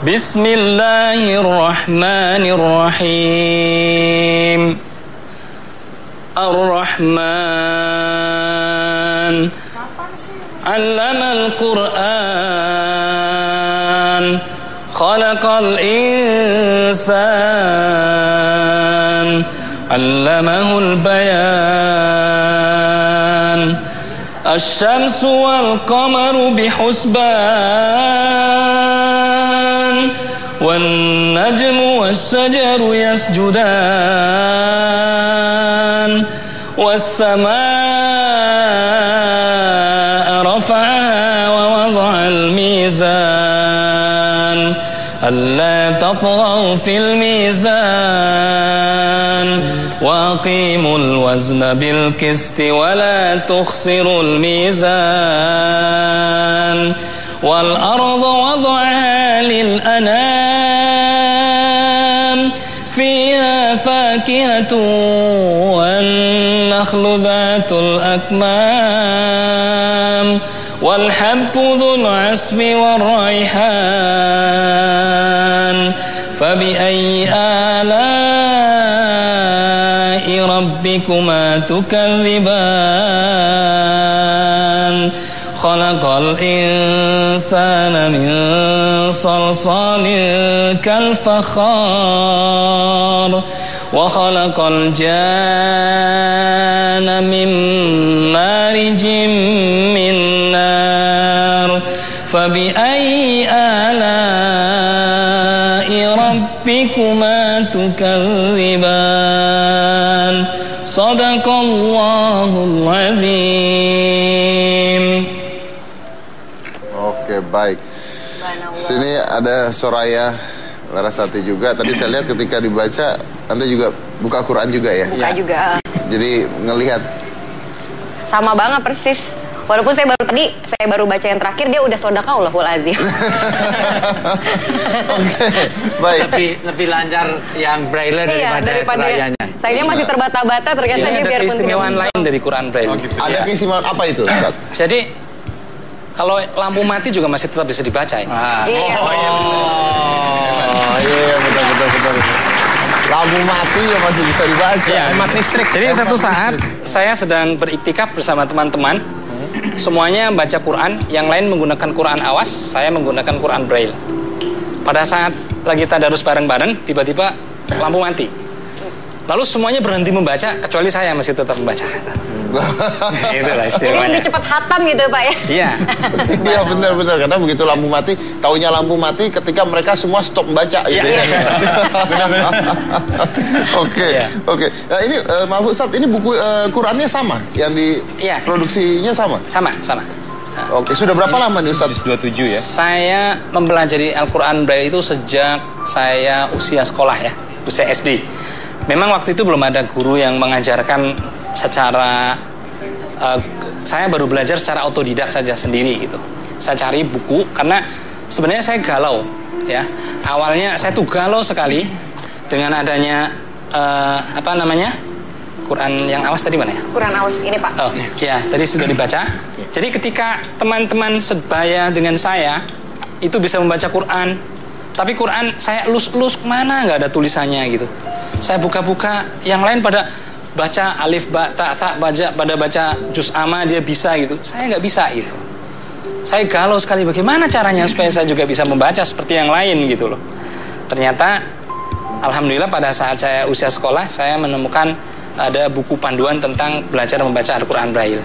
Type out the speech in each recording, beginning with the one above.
Bismillahirrahmanirrahim. Ar-Rahman 'allamal Qur'an, khalaqal insan, 'allamahul bayan. Asy-syamsu wal qamaru bihusban, wan najmu was-sajaru yasjudan, was-samaa'a rafa'aha wa wada'al mizan, alla tatghaw fil mizan, wa aqimul wazna bil qisti wa la tukhsirul mizan, wal arda wada'aha lil anam, fiha fakihatun wan nakhlu dhatul akmam, wal habbu dhul asfi war raihan, fabi ayyi ala'i rabbikuma tukadziban. Khalaqal insana min salsalin kal fakhar, wa khalaqal janna min marijin min nar, fabi ayyi ala'i rabbikuma tukadziban. Shadaqallahul azim. Oke, baik. Sini ada Soraya Larasati juga. Tadi saya lihat ketika dibaca, Anda juga buka Quran juga ya? Buka juga. Jadi ngelihat. Sama banget persis. Walaupun saya baru baca yang terakhir, dia udah Shadaqallahul azim. Oke, baik. Lebih lancar yang braille daripada Sorayanya. Sayangnya masih terbata-bata ternyata. Ini ada keistimewaan lain dari Quran Braille. Ada keistimewaan apa itu, Ustaz? Jadi kalau lampu mati juga masih tetap bisa dibaca ini. Iya. Iya, betul. Lampu mati ya masih bisa dibaca. Iya, hemat listrik. Jadi satu saat saya sedang beriktikaf bersama teman-teman. Semuanya baca Quran, yang lain menggunakan Quran awas, saya menggunakan Quran Braille. Pada saat lagi tadarus bareng-bareng, tiba-tiba lampu mati. Lalu semuanya berhenti membaca, kecuali saya masih tetap membaca. Itulah istimewanya. Jadi lebih cepat hatam gitu Pak ya? Iya. Iya benar-benar, karena begitu lampu mati, taunya lampu mati ketika mereka semua stop membaca. Gitu ya. Oke. Nah ini maaf Ustaz, ini buku Qurannya sama, yang diproduksinya sama? Sama. Oke, sudah berapa lama nih Ustaz? 27 ya. Saya mempelajari Al-Quran Braille itu sejak saya usia sekolah ya, usia SD. Memang waktu itu belum ada guru yang mengajarkan secara saya baru belajar secara otodidak saja sendiri gitu. Saya cari buku karena sebenarnya saya galau ya. Awalnya saya tuh galau sekali dengan adanya Quran yang awas tadi mana ya? Quran awas ini Pak. Oh ya, tadi sudah dibaca. Jadi ketika teman-teman sebaya dengan saya itu bisa membaca Quran, tapi Quran saya elus-elus kemana nggak ada tulisannya gitu. Saya buka-buka, yang lain pada baca alif, ba, ta, tha, pada baca juz amma dia bisa gitu. Saya nggak bisa gitu. Saya galau sekali bagaimana caranya supaya saya juga bisa membaca seperti yang lain gitu loh. Ternyata, alhamdulillah pada saat saya usia sekolah, saya menemukan ada buku panduan tentang belajar membaca Al-Quran Braille.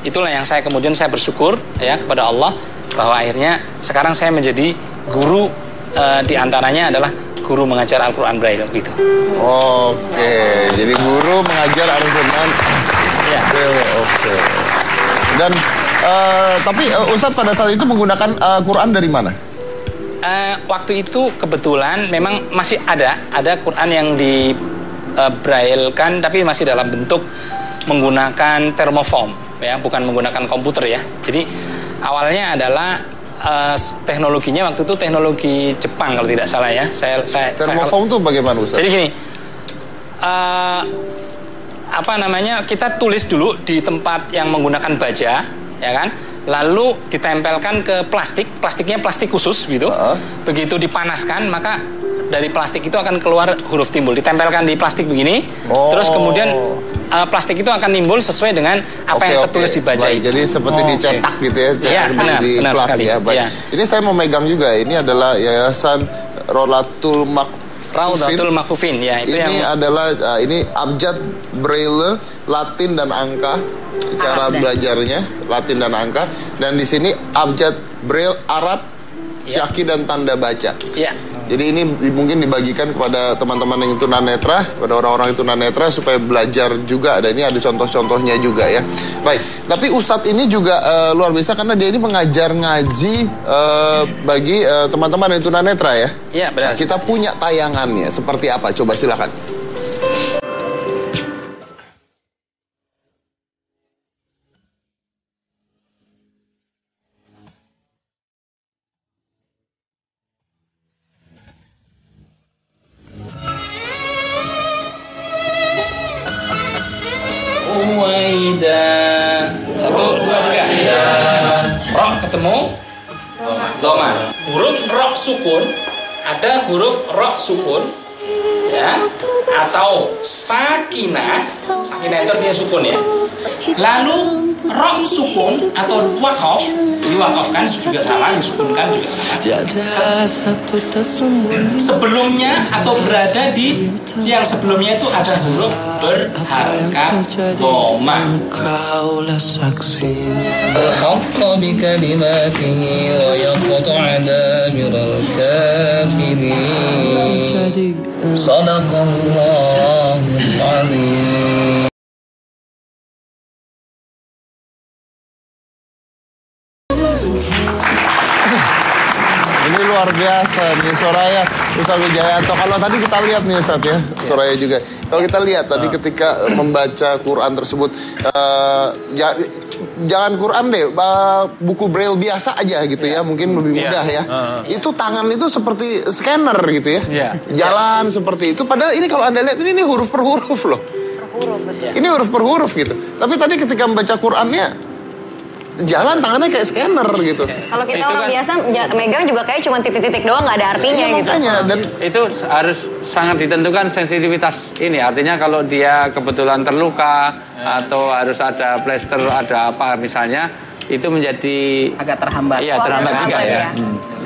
Itulah yang kemudian saya bersyukur ya kepada Allah bahwa akhirnya sekarang saya menjadi guru, diantaranya adalah guru mengajar Al-Quran Braille gitu. Oke, jadi guru mengajar Al-Quran Braille. Oke. Dan tapi Ustadz pada saat itu menggunakan Quran dari mana? Waktu itu kebetulan memang masih ada Quran yang di braillekan, tapi masih dalam bentuk menggunakan termoform ya, bukan menggunakan komputer ya. Jadi awalnya adalah teknologinya waktu itu teknologi Jepang kalau tidak salah ya. Termoform itu bagaimana Ustaz? Jadi gini, kita tulis dulu di tempat yang menggunakan baja, ya kan? lalu ditempelkan ke plastik, plastiknya plastik khusus gitu. Begitu dipanaskan, maka dari plastik itu akan keluar huruf timbul. Ditempelkan di plastik begini, terus kemudian plastik itu akan nimbul sesuai dengan apa yang tertulis dibaca. Baik, jadi seperti dicetak gitu ya, cetak di plastik ya. Baik. Ini saya mau megang juga. Ini adalah Yayasan Raudatul Makfufin. Ya, itu ini adalah ini abjad braille Latin dan angka. Cara belajarnya Latin dan angka, dan di sini abjad braille Arab, syaki dan tanda baca. Jadi ini mungkin dibagikan kepada teman-teman yang tunanetra, pada orang-orang yang tunanetra supaya belajar juga. Dan ini ada contoh-contohnya juga ya. Baik, tapi Ustadz ini juga luar biasa karena dia ini mengajar ngaji bagi teman-teman yang tunanetra ya. Iya, benar. Nah, kita punya tayangannya seperti apa? Coba silakan. Ketemu doma. Huruf ro sukun, ada huruf ro sukun ya, atau sakinah. Sakinah itu dia sukun ya. Lalu ro sukun atau wakaf, diwakafkan juga sama, disukunkan juga sama. Sebelumnya atau berada di yang sebelumnya itu ada huruf berharakat doma. Al-haqqa bi kalimatihi wa yaqta'a dabiral kafirin. Sadaqallahul azim. Ini luar biasa nih Soraya, Ustaz Wijayanto. Kalau tadi kita lihat nih Ustaz ya, Soraya juga. Kalau kita lihat tadi ketika membaca Quran tersebut, jangan Quran deh, buku braille biasa aja gitu ya, mungkin lebih mudah ya. Itu tangan itu seperti scanner gitu ya, jalan seperti itu. Padahal ini kalau Anda lihat ini huruf per huruf loh. Ini huruf per huruf gitu. Tapi tadi ketika membaca Qurannya, jalan tangannya kayak scanner gitu. Kalau kita orang biasa megang juga kayak cuma titik-titik doang, nggak ada artinya gitu. Makanya, dan itu harus sangat ditentukan sensitivitas ini. Artinya kalau dia kebetulan terluka atau harus ada plester, ada apa misalnya, itu menjadi agak terhambat. Iya, terhambat juga ya.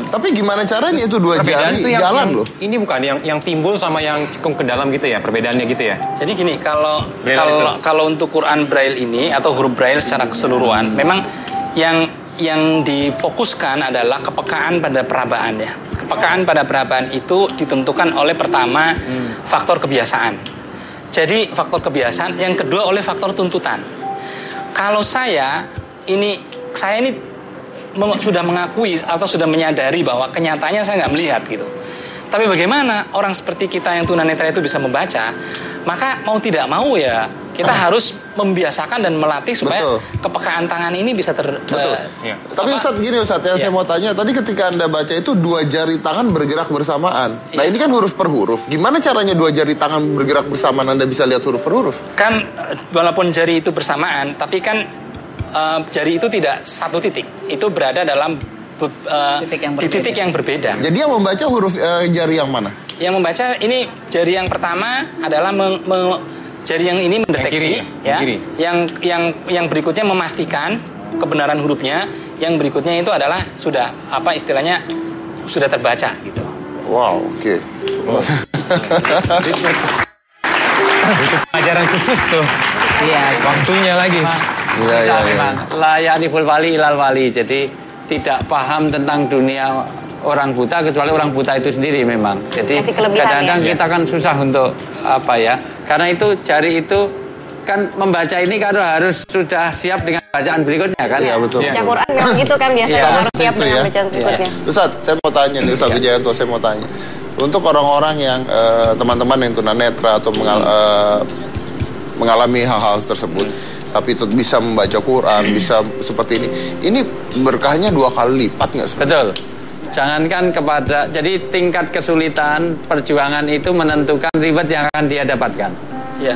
Tapi gimana caranya itu dua jari jalan loh? Ini bukan yang timbul sama yang cukup ke dalam gitu ya, perbedaannya gitu ya. Jadi gini, kalau untuk Quran Braille ini atau huruf Braille secara keseluruhan, memang yang difokuskan adalah kepekaan pada perabaan ya. Kepekaan pada perabaan itu ditentukan oleh pertama faktor kebiasaan. Jadi faktor kebiasaan, yang kedua oleh faktor tuntutan. Kalau saya ini sudah mengakui atau sudah menyadari bahwa kenyataannya saya nggak melihat gitu. Tapi bagaimana orang seperti kita yang tunanetra itu bisa membaca? Maka mau tidak mau ya kita harus membiasakan dan melatih supaya kepekaan tangan ini bisa Tapi Ustadz gini Ustadz, yang saya mau tanya, tadi ketika Anda baca itu dua jari tangan bergerak bersamaan. Nah ini kan huruf per huruf. Gimana caranya dua jari tangan bergerak bersamaan Anda bisa lihat huruf per huruf? Kan walaupun jari itu bersamaan, tapi kan jari itu tidak satu titik, itu berada dalam titik yang berbeda. Jadi yang membaca huruf jari yang mana? Yang membaca ini jari yang pertama adalah jari yang ini mendeteksi, yang berikutnya memastikan kebenaran hurufnya, yang berikutnya itu adalah sudah istilahnya sudah terbaca gitu. Wow, oke. Itu pelajaran khusus tuh. Iya, waktunya lagi. Iya. La ya'riful wali ilal wali. Jadi tidak paham tentang dunia orang buta kecuali orang buta itu sendiri memang. Jadi kadang-kadang kita kan susah untuk karena itu jari itu kan membaca ini kan harus sudah siap dengan bacaan berikutnya kan. Iya betul. Baca Quran memang gitu kan biasanya harus siap dengan bacaan berikutnya. Ustaz, saya mau tanya nih Ustaz Wijayanto, saya mau tanya. Untuk orang-orang yang teman-teman yang tunanetra atau mengalami hal-hal tersebut, tapi itu bisa membaca Quran, bisa seperti ini berkahnya 2 kali lipat nggak? Betul. Jangankan jadi tingkat kesulitan perjuangan itu menentukan reward yang akan dia dapatkan. Ya.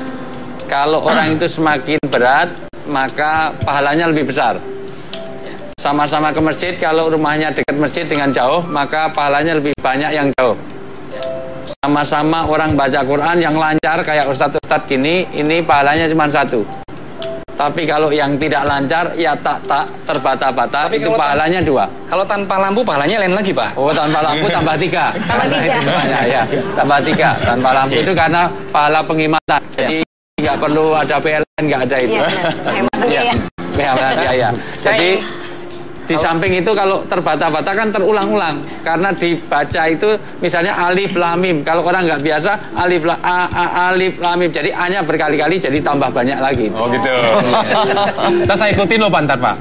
Kalau orang itu semakin berat, maka pahalanya lebih besar. Sama-sama ke masjid, kalau rumahnya dekat masjid dengan jauh, maka pahalanya lebih banyak yang jauh. Sama-sama orang baca Quran yang lancar kayak ustadz-ustadz gini, ini pahalanya cuma 1. Tapi kalau yang tidak lancar, ya tak terbata-bata, itu pahalanya 2. Kalau tanpa lampu pahalanya lain lagi, Pak. Oh, tanpa lampu tambah 3. Tambah 3. Ya, tambah 3. Tanpa lampu itu karena pahala pengkhidmatan. Jadi nggak perlu ada PLN, nggak ada itu. Hemat biaya. Hemat biaya. Jadi di samping itu kalau terbata-bata kan terulang-ulang karena dibaca itu misalnya alif lam mim. Kalau orang nggak biasa alif lam mim, jadi A-nya berkali-kali jadi tambah banyak lagi. Oh gitu. Kita saya ikutin loh Pak, Pak.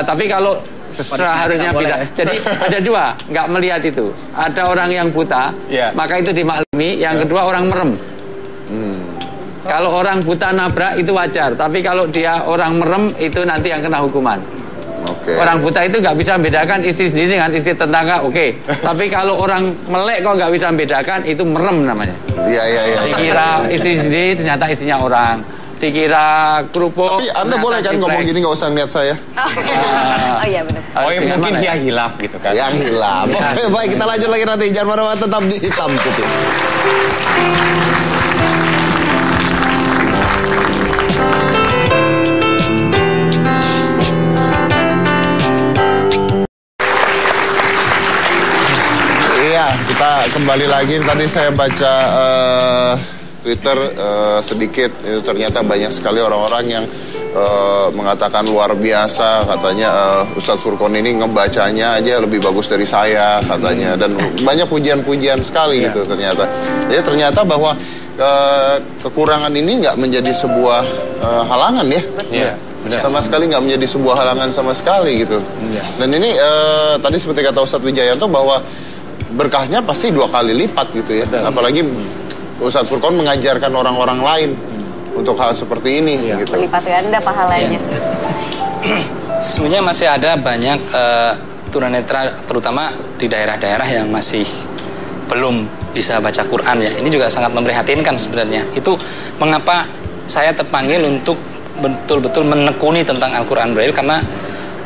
Tapi kalau seharusnya bisa. Jadi ada 2, nggak melihat itu. Ada orang yang buta, maka itu dimaklumi. Yang kedua orang merem. Kalau orang buta nabrak itu wajar, tapi kalau dia orang merem itu nanti yang kena hukuman. Orang buta itu nggak bisa membedakan istri sendiri dengan istri tetangga, tapi kalau orang melek kok nggak bisa membedakan, itu merem namanya. Iya. Dikira istri sendiri, ternyata istrinya orang. Dikira kerupuk. Tapi Anda boleh kan ngomong gini, nggak usah lihat saya. Oh iya benar. Mungkin dia hilaf gitu kan. Yang hilaf. Oke, baik, kita lanjut lagi nanti. Jangan marah-marah, tetap di Hitam Putih. Kita kembali lagi. Tadi saya baca Twitter sedikit, itu ternyata banyak sekali orang-orang yang mengatakan luar biasa, katanya Ustadz Furqon ini ngebacanya aja lebih bagus dari saya katanya, dan banyak pujian-pujian sekali gitu ternyata. Jadi ternyata bahwa kekurangan ini nggak menjadi sebuah halangan ya. Sama sekali nggak menjadi sebuah halangan sama sekali gitu. Dan ini tadi seperti kata Ustadz Wijayanto bahwa berkahnya pasti 2 kali lipat gitu ya. Apalagi Ustadz Furqon mengajarkan orang-orang lain untuk hal seperti ini gitu. Berlipat ganda pahalanya. Sebenarnya masih ada banyak tunanetra, terutama di daerah-daerah yang masih belum bisa baca Quran ya. Ini juga sangat memprihatinkan sebenarnya. Itu mengapa saya terpanggil untuk betul-betul menekuni tentang Al-Quran Braille, karena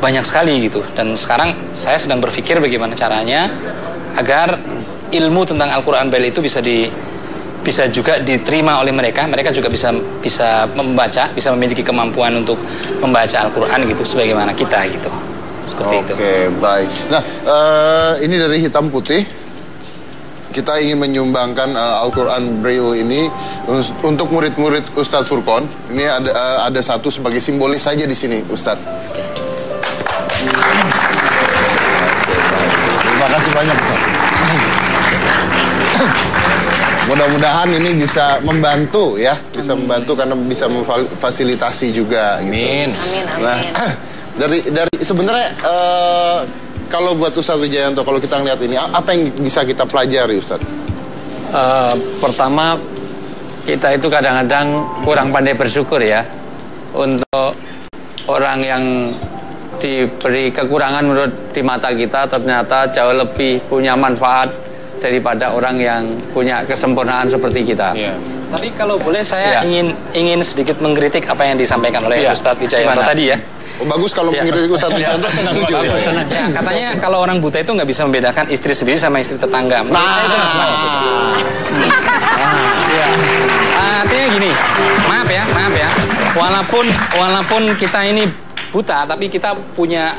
banyak sekali gitu. Dan sekarang saya sedang berpikir bagaimana caranya agar ilmu tentang Al-Quran Braille itu bisa juga diterima oleh mereka. Mereka juga bisa membaca, bisa memiliki kemampuan untuk membaca Al-Quran gitu, sebagaimana kita gitu. Seperti itu. Oke, baik. Nah, ini dari Hitam Putih. Kita ingin menyumbangkan Al-Quran Braille ini untuk murid-murid Ustadz Furqon. Ini ada satu sebagai simbolis saja di sini, Ustadz. Terima kasih banyak, Ustaz. Mudah-mudahan ini bisa membantu ya, karena bisa memfasilitasi juga gitu. Amin. Nah, dari sebenarnya kalau buat Ustadz Wijayanto, kalau kita ngeliat ini, apa yang bisa kita pelajari, Ustadz? Pertama, kita itu kadang-kadang kurang pandai bersyukur ya. Untuk orang yang diberi kekurangan menurut di mata kita ternyata jauh lebih punya manfaat daripada orang yang punya kesempurnaan seperti kita. Tapi kalau boleh saya ingin sedikit mengkritik apa yang disampaikan oleh Ustadz Wijayanto tadi ya. Bagus kalau mengkritik Ustadz Wijayanto, saya setuju. Katanya kalau orang buta itu nggak bisa membedakan istri sendiri sama istri tetangga. Artinya gini, maaf ya. Walaupun kita ini buta, tapi kita punya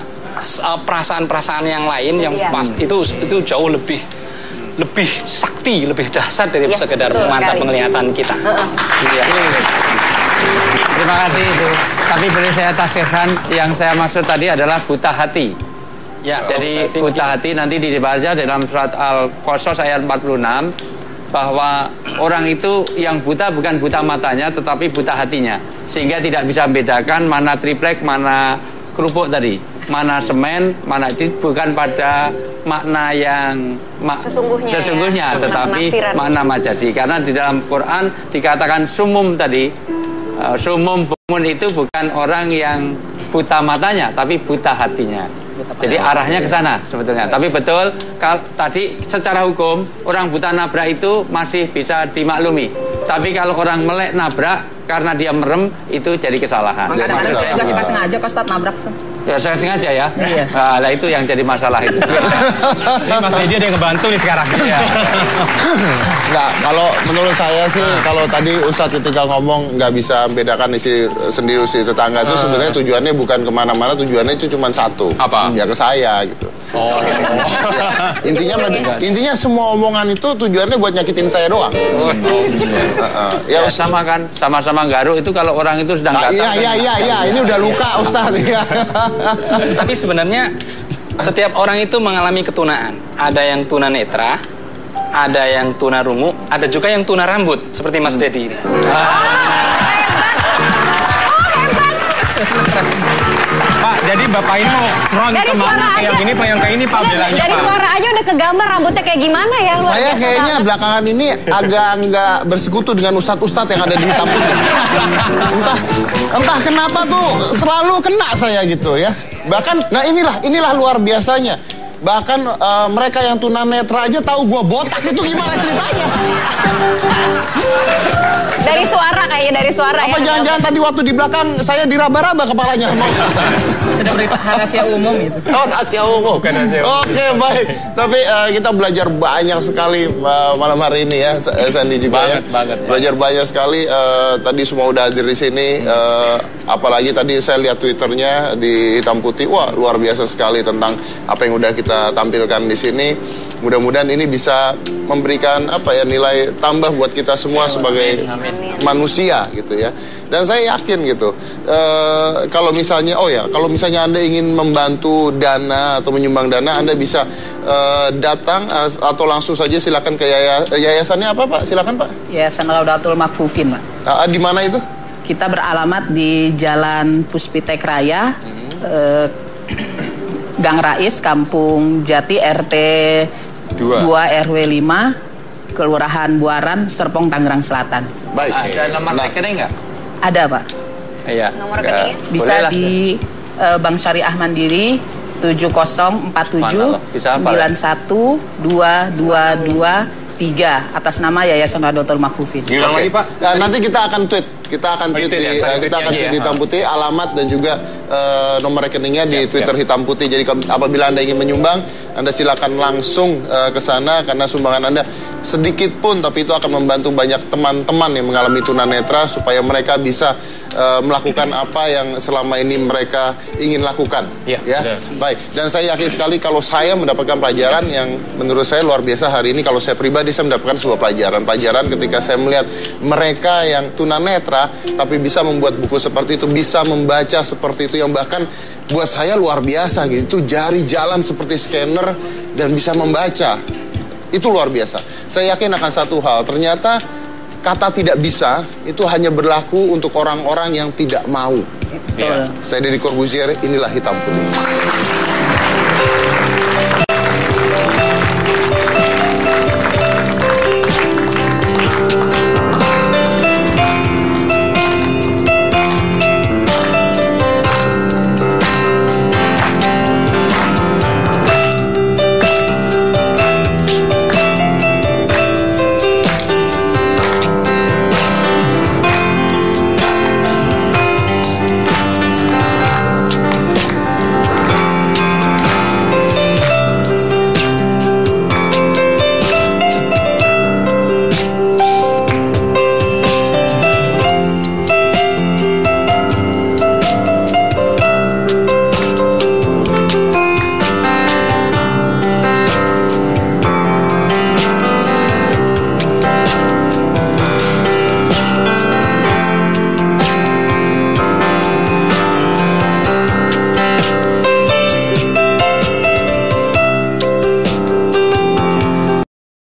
perasaan-perasaan yang lain yang pasti itu jauh lebih sakti, lebih dahsyat dari sekedar mata penglihatan kita. Terima kasih itu. Tapi boleh saya tafsirkan, yang saya maksud tadi adalah buta hati. Jadi buta hati nanti dibaca dalam surat Al-Qasas ayat 46 bahwa orang itu yang buta bukan buta matanya tetapi buta hatinya, sehingga tidak bisa membedakan mana triplek, mana kerupuk tadi, mana semen, mana itu bukan pada makna yang sesungguhnya tetapi makna majazi. Karena di dalam Quran dikatakan sumum tadi, sumum bumun itu bukan orang yang buta matanya tapi buta hatinya. Jadi arahnya ke sana sebetulnya. Tapi betul, kalau tadi secara hukum orang buta nabrak itu masih bisa dimaklumi. Tapi kalau orang melek nabrak karena dia merem itu jadi kesalahan. Kadang-kadang saya juga suka sengaja kok Ustaz nabrak. Ya saya sengaja ya. Iya. Nah, itu yang jadi masalah itu. Ini Mas Edi ada yang ngebantu nih sekarang. Iya. Nggak, kalau menurut saya sih kalau tadi Ustadz ketika ngomong nggak bisa membedakan isi sendiri isi tetangga itu sebenarnya tujuannya bukan kemana-mana, tujuannya itu cuma satu. Apa? Ya ke saya gitu. Oh. Intinya semua omongan itu tujuannya buat nyakitin saya doang. Ya sama kan, sama-sama garuk itu kalau orang itu sedang datang. Iya, ini udah luka Ustadz ya. Tapi sebenarnya setiap orang itu mengalami ketunaan. Ada yang tunanetra, ada yang tunarungu, ada juga yang tuna rambut seperti Mas Dedi ini. Pak, jadi Bapak ini mau front kemana? Ke yang ini, yang ke ini, Pak. Dari suara aja udah kegambar rambutnya kayak gimana ya. Saya kayaknya belakangan ini agak nggak bersekutu dengan ustadz-ustadz yang ada di hitam putih. Entah kenapa tuh selalu kena saya gitu ya. Bahkan, nah inilah luar biasanya. Bahkan mereka yang tunanetra aja tahu gua botak itu gimana ceritanya. Dari suara kayaknya, dari suara. Apa jangan-jangan tadi waktu di belakang saya diraba-raba kepalanya sama Ustaz? Sudah beri rahasia umum itu. Oh, rahasia umum. Oke, baik. Tapi kita belajar banyak sekali malam hari ini ya, Sandy juga banget. Belajar banyak sekali. Tadi semua udah hadir di sini. Apalagi tadi saya lihat Twitternya di hitam putih. Wah, luar biasa sekali tentang apa yang udah kita tampilkan di sini. Mudah-mudahan ini bisa memberikan nilai tambah buat kita semua sebagai manusia gitu ya. Dan saya yakin gitu. Kalau misalnya Anda ingin membantu dana atau menyumbang dana, Anda bisa datang atau langsung saja silakan ke yayasannya apa Pak? Silakan Pak. Yayasan Raudatul Makfufin, Pak. Di mana itu? Kita beralamat di Jalan Puspitek Raya, Gang Rais, Kampung Jati, RT 2 RW 5, Kelurahan Buaran, Serpong, Tangerang Selatan. Baik. Ada nomor rekening nggak? Ada, Pak. Iya. Nomor rekeningnya? Bisa di Bank Syariah Mandiri 7047 91 22223 atas nama Yayasan Raudatul Makfufin. Oke. Nah, nanti kita akan tweet di hitam putih alamat dan juga nomor rekeningnya di Twitter hitam putih. Jadi apabila Anda ingin menyumbang, Anda silakan langsung ke sana karena sumbangan Anda sedikit pun tapi itu akan membantu banyak teman-teman yang mengalami tunanetra supaya mereka bisa melakukan apa yang selama ini mereka ingin lakukan. Ya. Baik. Dan saya yakin sekali kalau saya mendapatkan pelajaran yang menurut saya luar biasa hari ini. Kalau saya pribadi saya mendapatkan sebuah pelajaran ketika saya melihat mereka yang tunanetra tapi bisa membuat buku seperti itu, bisa membaca seperti itu, yang bahkan buat saya luar biasa gitu. Jari jalan seperti scanner dan bisa membaca. Itu luar biasa. Saya yakin akan satu hal, ternyata kata tidak bisa itu hanya berlaku untuk orang-orang yang tidak mau. Saya Deddy Corbuzier, inilah Hitam Putih.